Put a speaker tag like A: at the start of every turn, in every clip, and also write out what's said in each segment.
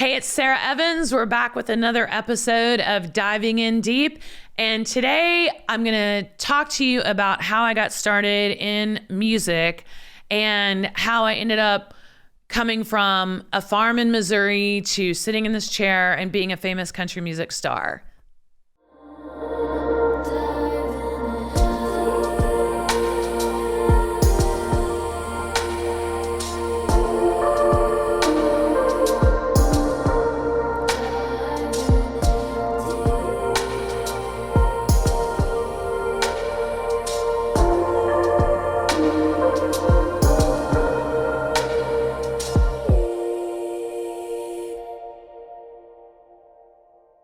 A: Hey, it's Sara Evans. We're back with another episode of Diving In Deep. And today I'm going to talk to you about how I got started in music and how I ended up coming from a farm in Missouri to sitting in this chair and being a famous country music star.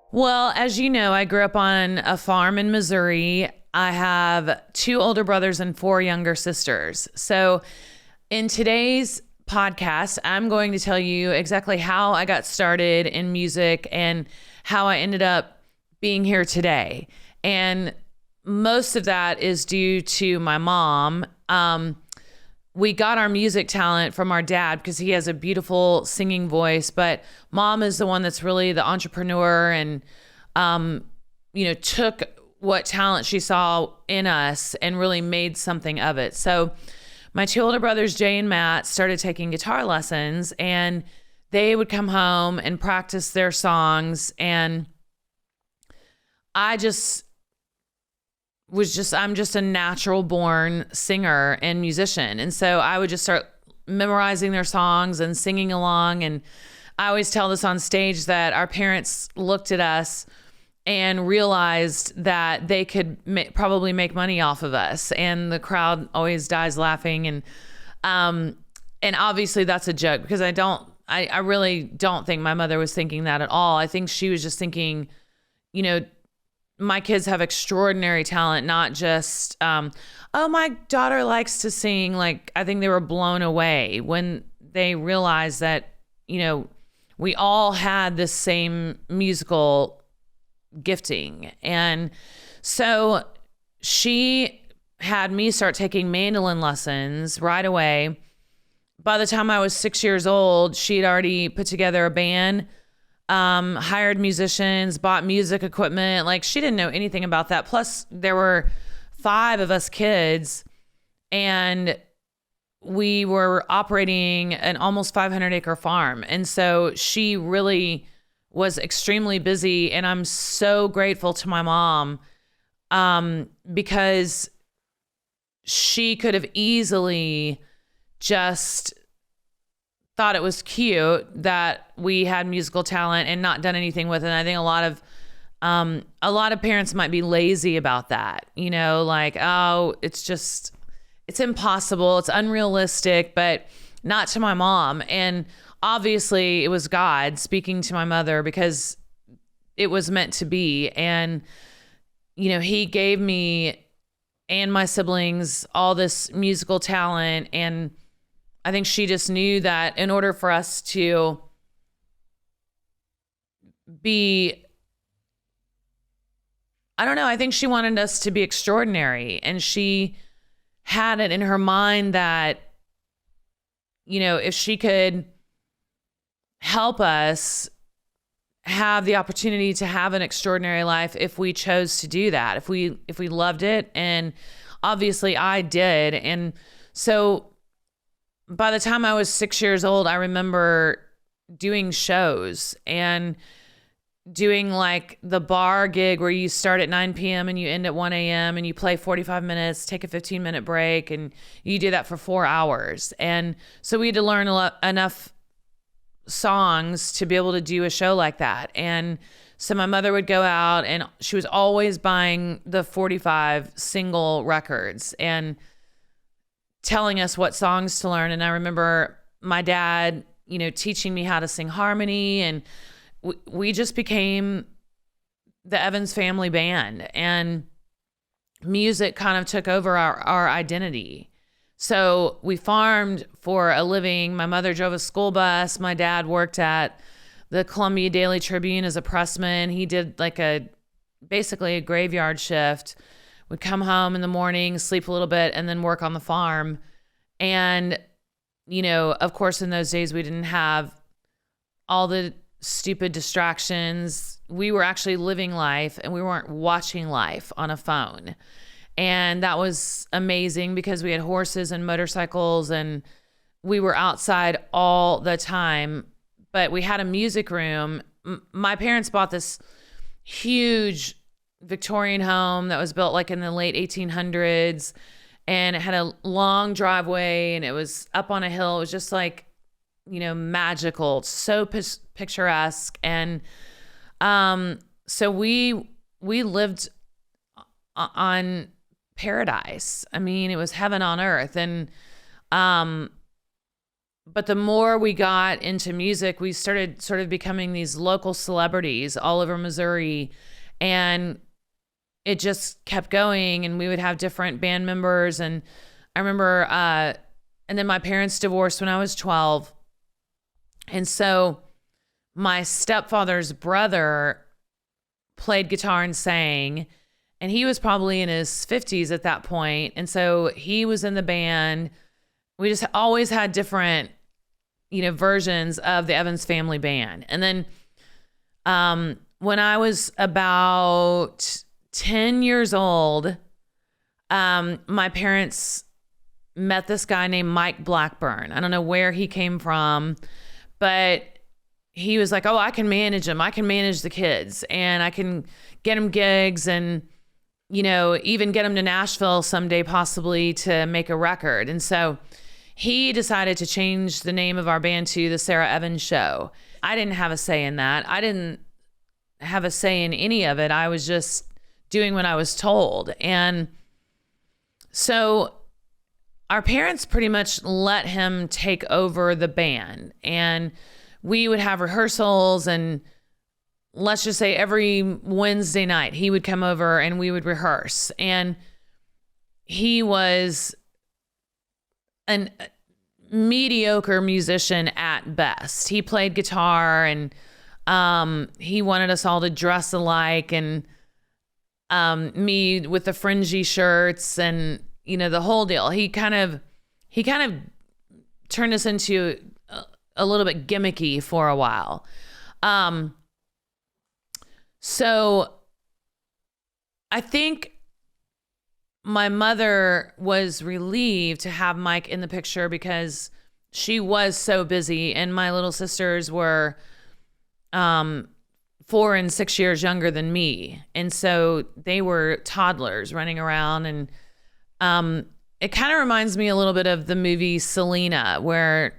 A: Well, as you know, I grew up on a farm in Missouri. I have 2 older brothers and 4 younger sisters. So in today's podcast, I'm going to tell you exactly how I got started in music and how I ended up being here today. And most of that is due to my mom. We got our music talent from our dad because he has a beautiful singing voice, but mom is the one that's really the entrepreneur and, took what talent she saw in us and really made something of it. So my 2 older brothers, Jay and Matt, started taking guitar lessons, and they would come home and practice their songs. And I'm just a natural born singer and musician. And so I would just start memorizing their songs and singing along. And I always tell this on stage that our parents looked at us and realized that they could probably make money off of us. And the crowd always dies laughing. And obviously that's a joke because I really don't think my mother was thinking that at all. I think she was just thinking, my kids have extraordinary talent, not just, my daughter likes to sing. Like, I think they were blown away when they realized that, we all had this same musical gifting. And so she had me start taking mandolin lessons right away. By the time I was 6 years old, she'd already put together a band, hired musicians, bought music equipment. Like, she didn't know anything about that. Plus there were 5 of us kids, and we were operating an almost 500-acre farm. And so she really was extremely busy, and I'm so grateful to my mom, because she could have easily just thought it was cute that we had musical talent and not done anything with it. And I think a lot of parents might be lazy about that, like, oh, it's impossible, it's unrealistic, but not to my mom. And obviously it was God speaking to my mother because it was meant to be. And, he gave me and my siblings all this musical talent. And I think she just knew that in order for us to be, I think she wanted us to be extraordinary. And she had it in her mind that, if she could help us have the opportunity to have an extraordinary life, if we chose to do that, if we loved it. And obviously I did. And so by the time I was 6 years old, I remember doing shows and doing like the bar gig where you start at 9 p.m. and you end at 1 a.m. and you play 45 minutes, take a 15-minute break, and you do that for 4 hours. And so we had to learn enough songs to be able to do a show like that. And so my mother would go out, and she was always buying the 45 single records and telling us what songs to learn. And I remember my dad, teaching me how to sing harmony, and we just became the Evans family band, and music kind of took over our identity. So we farmed for a living. My mother drove a school bus. My dad worked at the Columbia Daily Tribune as a pressman. He did basically a graveyard shift. We'd come home in the morning, sleep a little bit, and then work on the farm. And, of course, in those days, we didn't have all the stupid distractions. We were actually living life and we weren't watching life on a phone. And that was amazing because we had horses and motorcycles and we were outside all the time. But we had a music room. My parents bought this huge Victorian home that was built like in the late 1800s. And it had a long driveway and it was up on a hill. It was just like, magical, so picturesque. And so we lived on paradise. I mean, it was heaven on earth. And but the more we got into music, we started sort of becoming these local celebrities all over Missouri. And it just kept going. And we would have different band members. And I remember, and then my parents divorced when I was 12. And so my stepfather's brother played guitar and sang, and he was probably in his 50s at that point. And so he was in the band. We just always had different, versions of the Evans family band. And then when I was about 10 years old, my parents met this guy named Mike Blackburn. I don't know where he came from, but he was like, oh, I can manage them. I can manage the kids and I can get them gigs and, even get them to Nashville someday possibly to make a record. And so he decided to change the name of our band to the Sara Evans Show. I didn't have a say in that. I didn't have a say in any of it. I was just doing what I was told. And so our parents pretty much let him take over the band, and we would have rehearsals, and let's just say every Wednesday night he would come over and we would rehearse. And he was a mediocre musician at best. He played guitar and he wanted us all to dress alike, and me with the fringy shirts and the whole deal. He kind of turned us into a little bit gimmicky for a while. So I think my mother was relieved to have Mike in the picture because she was so busy, and my little sisters were 4 and 6 years younger than me. And so they were toddlers running around, and it kind of reminds me a little bit of the movie Selena, where,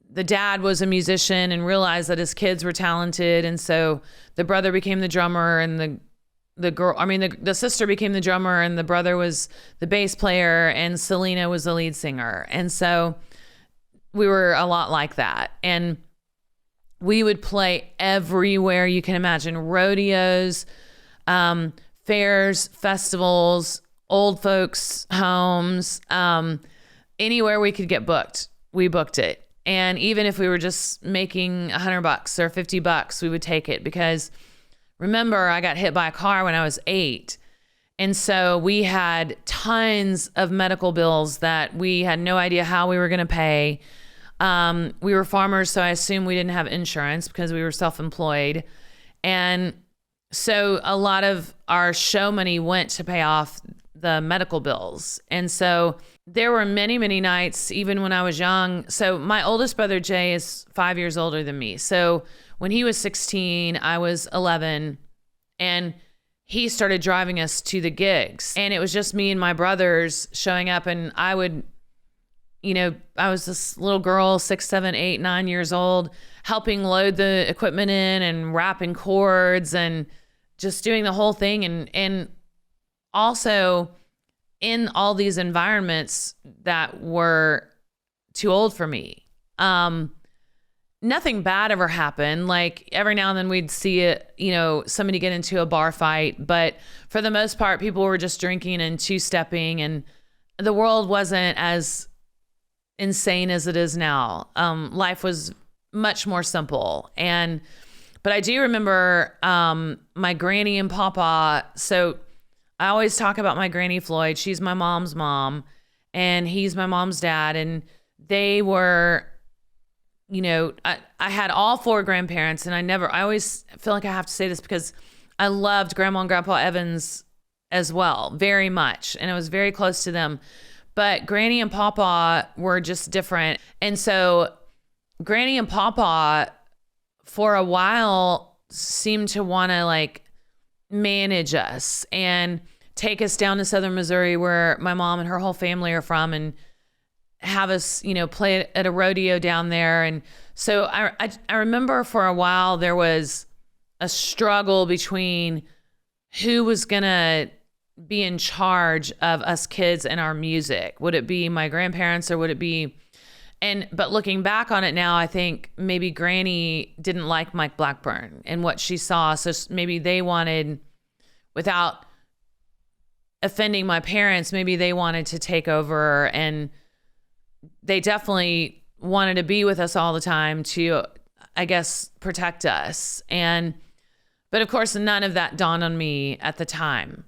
A: the dad was a musician and realized that his kids were talented. And so the brother became the drummer, and the sister became the drummer, and the brother was the bass player, and Selena was the lead singer. And so we were a lot like that. And we would play everywhere you can imagine: rodeos, fairs, festivals, old folks' homes, anywhere we could get booked, we booked it. And even if we were just making $100 or $50, we would take it, because remember, I got hit by a car when I was 8. And so we had tons of medical bills that we had no idea how we were going to pay. We were farmers, so I assume we didn't have insurance because we were self-employed. And so a lot of our show money went to pay off the medical bills. And so there were many, many nights, even when I was young. So my oldest brother, Jay, is 5 years older than me. So when he was 16, I was 11, and he started driving us to the gigs. And it was just me and my brothers showing up, and I would, I was this little girl, 6, 7, 8, 9 years old, helping load the equipment in and wrapping cords and just doing the whole thing. And also in all these environments that were too old for me. Nothing bad ever happened. Like every now and then we'd see it, somebody get into a bar fight, but for the most part, people were just drinking and two-stepping, and the world wasn't as insane as it is now. Life was much more simple. But I do remember my granny and papa. So I always talk about my granny Floyd. She's my mom's mom, and he's my mom's dad. And they were I had all four grandparents, and I always feel like I have to say this because I loved Grandma and Grandpa Evans as well, very much. And I was very close to them. But Granny and Papa were just different. And so Granny and Papa, for a while, seemed to want to like manage us and take us down to Southern Missouri, where my mom and her whole family are from, and have us, play at a rodeo down there. And so I remember for a while there was a struggle between who was going to be in charge of us kids and our music. Would it be my grandparents, or would it be, but looking back on it now, I think maybe Granny didn't like Mike Blackburn and what she saw. So maybe they wanted, without offending my parents, maybe they wanted to take over, and they definitely wanted to be with us all the time to, I guess, protect us. But of course, none of that dawned on me at the time.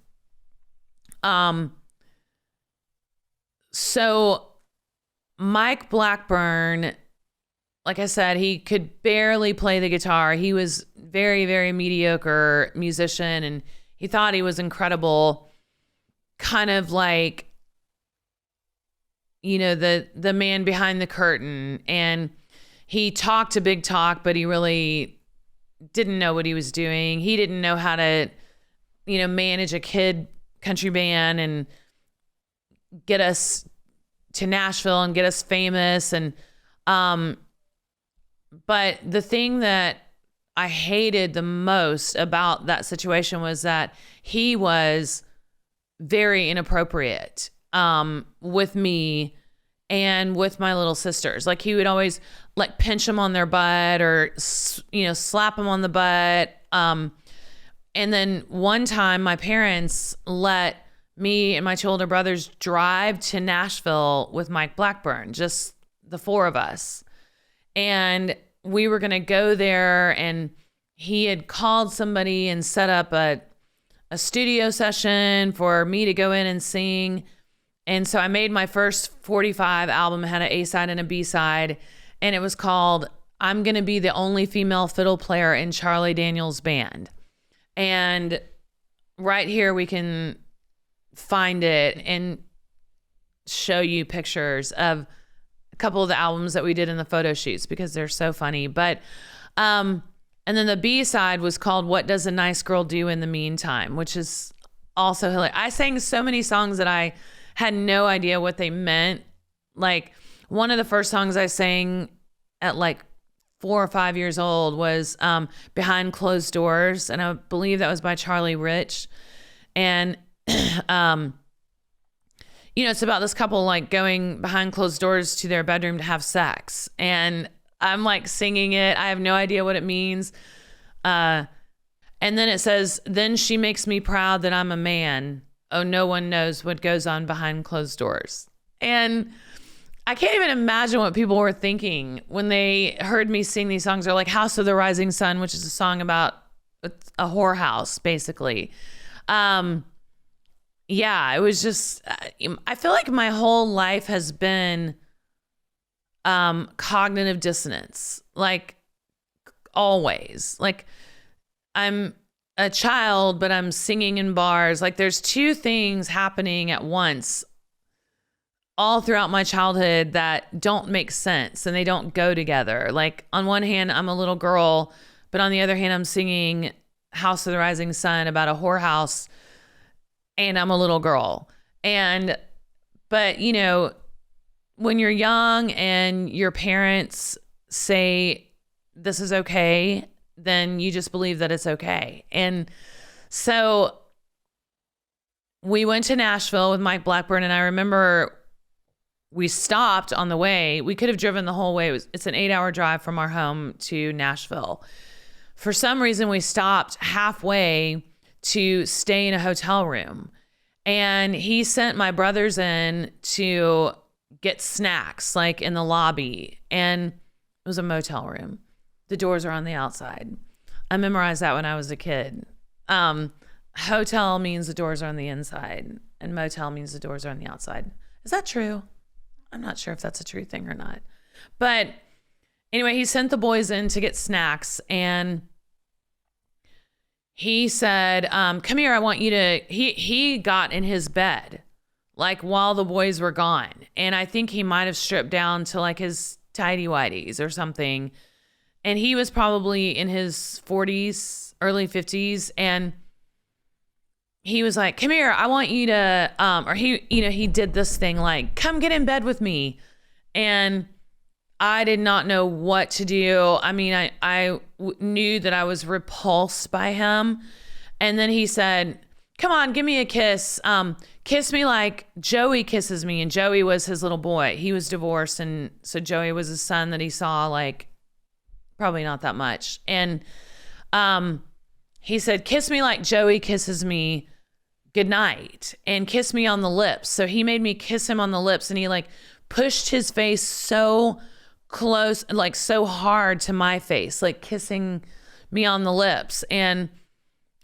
A: So Mike Blackburn, like I said, he could barely play the guitar. He was very, very mediocre musician, and he thought he was incredible, kind of like, the man behind the curtain. And he talked a big talk, but he really didn't know what he was doing. He didn't know how to, manage a kid country band and get us to Nashville and get us famous. And, but the thing that I hated the most about that situation was that he was very inappropriate, with me and with my little sisters. Like, he would always like pinch them on their butt, or, slap them on the butt. And then one time my parents let me and my two older brothers drive to Nashville with Mike Blackburn, just the four of us. And we were going to go there, and he had called somebody and set up a studio session for me to go in and sing. And so I made my first 45 album. It had an A-side and a B-side, and it was called I'm Gonna Be the Only Female Fiddle Player in Charlie Daniels' Band. And right here we can find it and show you pictures of a couple of the albums that we did in the photo shoots, because they're so funny. But and then the B-side was called What Does a Nice Girl Do in the Meantime, which is also hilarious. I sang so many songs that I had no idea what they meant. Like, one of the first songs I sang at like 4 or 5 years old was Behind Closed Doors, and I believe that was by Charlie Rich. And it's about this couple like going behind closed doors to their bedroom to have sex, and I'm like singing it. I have no idea what it means. And then it says, then she makes me proud that I'm a man. Oh, no one knows what goes on behind closed doors. And I can't even imagine what people were thinking when they heard me sing these songs. Or like House of the Rising Sun, which is a song about a whorehouse, basically. Yeah, it was just, I feel like my whole life has been cognitive dissonance, like always. Like, I'm a child, but I'm singing in bars. Like, there's two things happening at once all throughout my childhood that don't make sense, and they don't go together. Like, on one hand, I'm a little girl, but on the other hand, I'm singing House of the Rising Sun about a whorehouse, and I'm a little girl. But when you're young and your parents say this is okay, then you just believe that it's okay. And so we went to Nashville with Mike Blackburn, and I remember we stopped on the way. We could have driven the whole way. It's an 8-hour drive from our home to Nashville. For some reason, we stopped halfway to stay in a hotel room. And he sent my brothers in to get snacks, like in the lobby. And it was a motel room. The doors are on the outside. I memorized that when I was a kid. Hotel means the doors are on the inside, and motel means the doors are on the outside. Is that true? I'm not sure if that's a true thing or not. But Anyway, he sent the boys in to get snacks, and he said, come here, I want you to, he got in his bed, like while the boys were gone. And I think he might've stripped down to like his tidy whities or something. And he was probably in his 40s, early 50s. And he was like, come here, I want you to, or he did this thing like, come get in bed with me. And I did not know what to do. I mean, I knew that I was repulsed by him. And then he said, come on, give me a kiss. Kiss me like Joey kisses me. And Joey was his little boy. He was divorced. And so Joey was his son that he saw like probably not that much. And he said, kiss me like Joey kisses me. Good night. And kiss me on the lips. So he made me kiss him on the lips, and he like pushed his face so close, like so hard to my face, like kissing me on the lips. And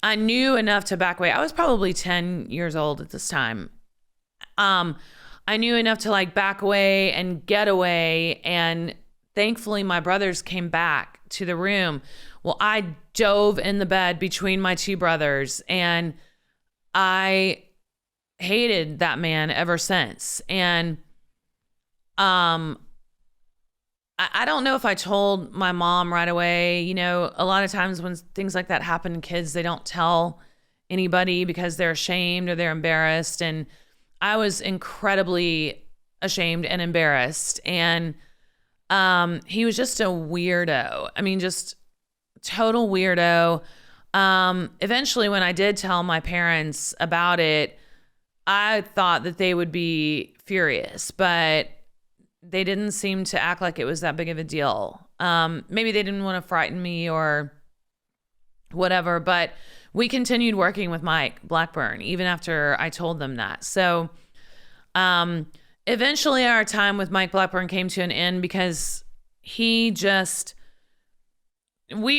A: I knew enough to back away. I was probably 10 years old at this time. I knew enough to like back away and get away. And thankfully my brothers came back to the room. Well, I dove in the bed between my two brothers, and I hated that man ever since. And I don't know if I told my mom right away. You know, a lot of times when things like that happen to kids, they don't tell anybody because they're ashamed or they're embarrassed. And I was incredibly ashamed and embarrassed. And he was just a weirdo. I mean, just total weirdo. Eventually, when I did tell my parents about it, I thought that they would be furious, but they didn't seem to act like it was that big of a deal. Maybe they didn't want to frighten me or whatever, but we continued working with Mike Blackburn even after I told them that. So eventually our time with Mike Blackburn came to an end because we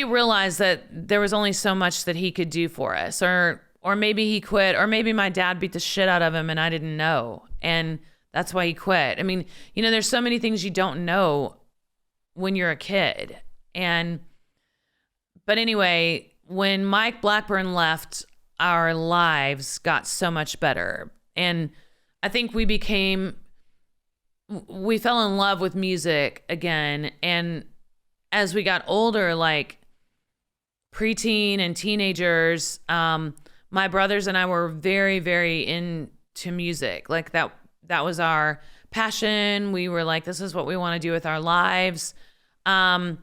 A: realized that there was only so much that he could do for us, or maybe he quit, or maybe my dad beat the shit out of him and I didn't know. And that's why he quit. I mean, you know, there's so many things you don't know when you're a kid. But anyway, when Mike Blackburn left, our lives got so much better. And I think we fell in love with music again. And as we got older, like preteen and teenagers, my brothers and I were very, very into music. Like that was our passion. We were like, this is what we want to do with our lives. And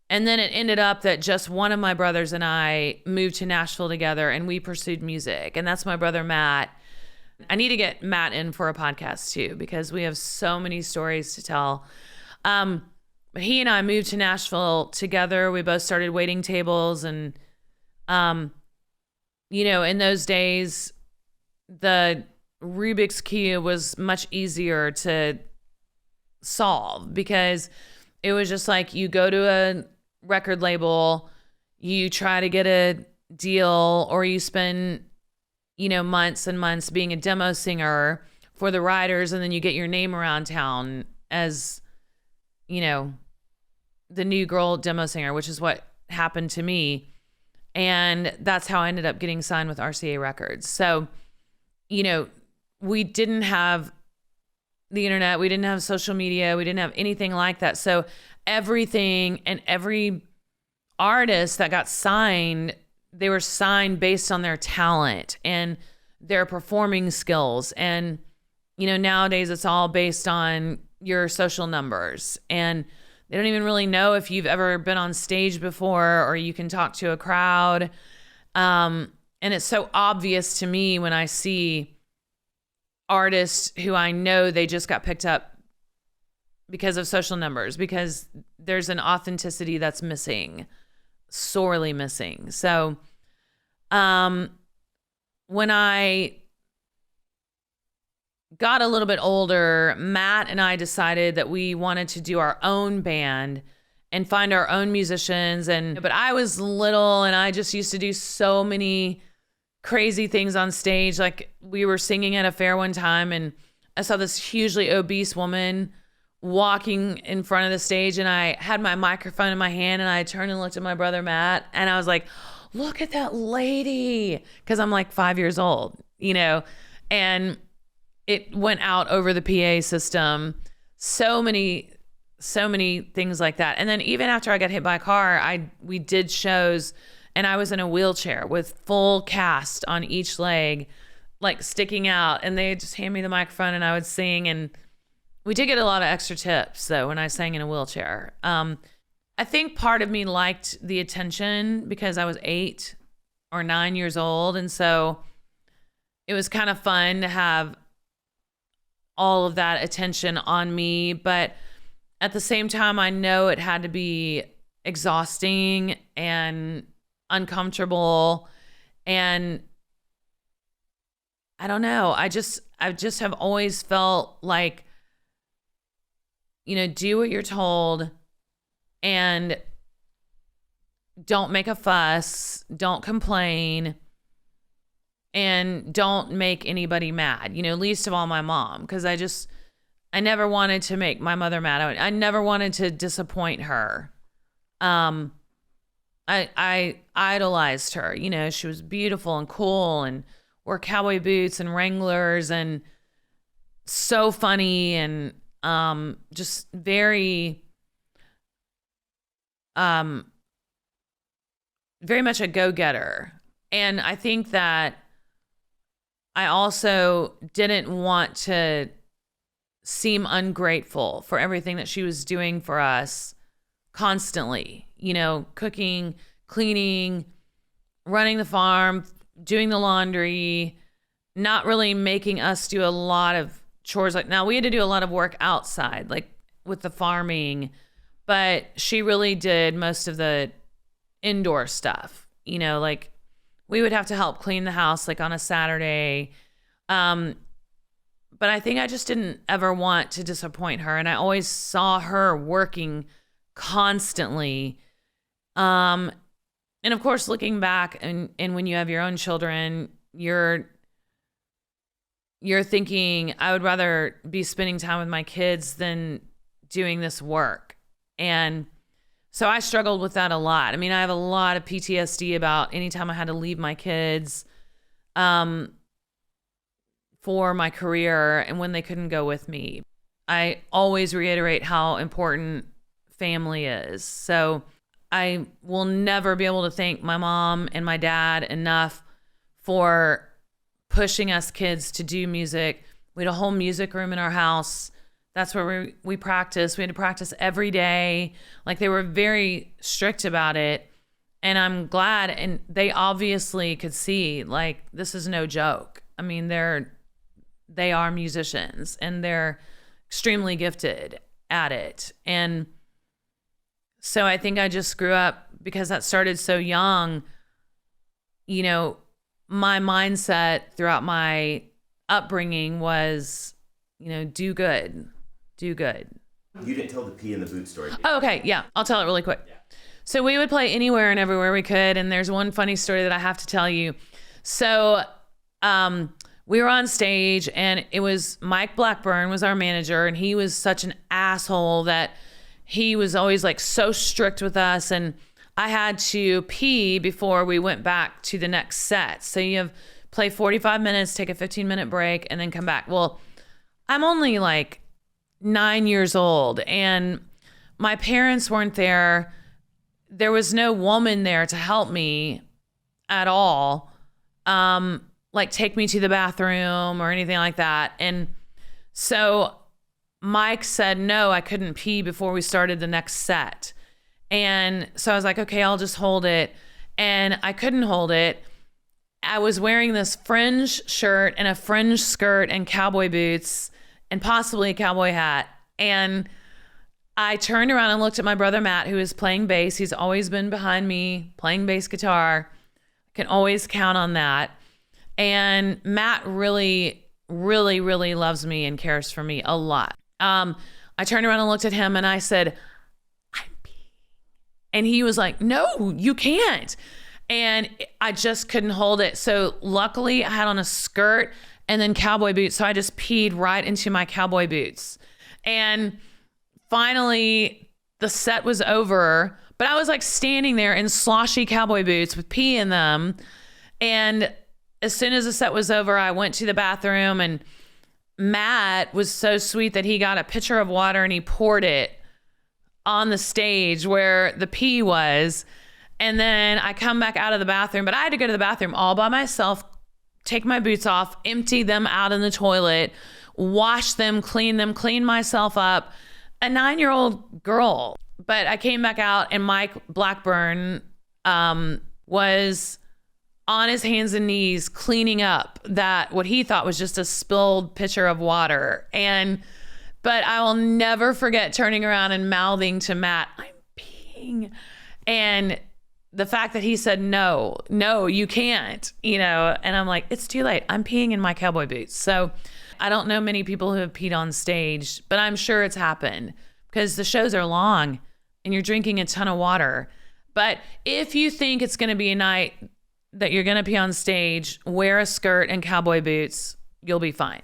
A: then it ended up that just one of my brothers and I moved to Nashville together, and we pursued music. And that's my brother, Matt. I need to get Matt in for a podcast too, because we have so many stories to tell. He and I moved to Nashville together. We both started waiting tables, and, you know, in those days, the Rubik's Cube was much easier to solve because it was just like you go to a record label, you try to get a deal, or you spend, you know, months and months being a demo singer for the writers, and then you get your name around town as, you know, the new girl demo singer, which is what happened to me. And that's how I ended up getting signed with RCA Records. So, you know, we didn't have the internet. We didn't have social media. We didn't have anything like that. So everything and every artist that got signed, they were signed based on their talent and their performing skills. And, you know, nowadays it's all based on your social numbers. And they don't even really know if you've ever been on stage before or you can talk to a crowd. And it's so obvious to me when I see artists who I know they just got picked up because of social numbers, because there's an authenticity that's missing, sorely missing. So when I got a little bit older, Matt and I decided that we wanted to do our own band and find our own musicians. But I was little and I just used to do so many crazy things on stage. Like we were singing at a fair one time and I saw this hugely obese woman walking in front of the stage, and I had my microphone in my hand, and I turned and looked at my brother Matt, and I was like, look at that lady, because I'm like 5 years old, and it went out over the PA system. So many things like that. And then even after I got hit by a car, we did shows, and I was in a wheelchair with full cast on each leg, like sticking out, and they just hand me the microphone and I would sing. And we did get a lot of extra tips though when I sang in a wheelchair. I think part of me liked the attention because I was 8 or 9 years old, and so it was kind of fun to have all of that attention on me. But at the same time, I know it had to be exhausting and uncomfortable, and I don't know. I just have always felt like, do what you're told and don't make a fuss, don't complain, and don't make anybody mad, least of all my mom, because I never wanted to make my mother mad. I never wanted to disappoint her. I idolized her. She was beautiful and cool and wore cowboy boots and Wranglers and so funny and just very very much a go-getter. And I think that I also didn't want to seem ungrateful for everything that she was doing for us constantly, cooking, cleaning, running the farm, doing the laundry, not really making us do a lot of chores. Like, now we had to do a lot of work outside, like with the farming, but she really did most of the indoor stuff, like we would have to help clean the house like on a Saturday. But I think I just didn't ever want to disappoint her. And I always saw her working constantly. And of course, looking back and when you have your own children, you're thinking, I would rather be spending time with my kids than doing this work. And so I struggled with that a lot. I mean, I have a lot of PTSD about anytime I had to leave my kids for my career and when they couldn't go with me. I always reiterate how important family is. So I will never be able to thank my mom and my dad enough for pushing us kids to do music. We had a whole music room in our house. That's where we practiced. We had to practice every day. Like, they were very strict about it. And I'm glad. And they obviously could see, like, this is no joke. I mean, they are musicians and they're extremely gifted at it. And so I think I just grew up, because that started so young, my mindset throughout my upbringing was, do good. You
B: didn't tell the pee in the boot story.
A: Oh, okay. Yeah. I'll tell it really quick. Yeah. So we would play anywhere and everywhere we could. And there's one funny story that I have to tell you. So, we were on stage, and it was Mike Blackburn was our manager, and he was such an asshole that he was always like so strict with us. And I had to pee before we went back to the next set. So you play 45 minutes, take a 15-minute break, and then come back. Well, I'm only like 9 years old, and my parents weren't there. There was no woman there to help me at all. Like take me to the bathroom or anything like that. And so Mike said, no, I couldn't pee before we started the next set. And so I was like, okay, I'll just hold it. And I couldn't hold it. I was wearing this fringe shirt and a fringe skirt and cowboy boots and possibly a cowboy hat. And I turned around and looked at my brother Matt, who is playing bass. He's always been behind me playing bass guitar. I can always count on that. And Matt really, really, really loves me and cares for me a lot. I turned around and looked at him and I said, I'm peeing. And he was like, no, you can't. And I just couldn't hold it. So luckily I had on a skirt and then cowboy boots. So I just peed right into my cowboy boots. And finally the set was over, but I was like standing there in sloshy cowboy boots with pee in them. And as soon as the set was over, I went to the bathroom, and Matt was so sweet that he got a pitcher of water and he poured it on the stage where the pee was. And then I come back out of the bathroom, but I had to go to the bathroom all by myself, take my boots off, empty them out in the toilet, wash them, clean myself up. A 9-year-old girl. But I came back out, and Mike Blackburn was on his hands and knees cleaning up that what he thought was just a spilled pitcher of water. But I will never forget turning around and mouthing to Matt, "I'm peeing." And the fact that he said, no, you can't, and I'm like, it's too late. I'm peeing in my cowboy boots. So I don't know many people who have peed on stage, but I'm sure it's happened because the shows are long and you're drinking a ton of water. But if you think it's going to be a night that you're going to pee on stage, wear a skirt and cowboy boots. You'll be fine.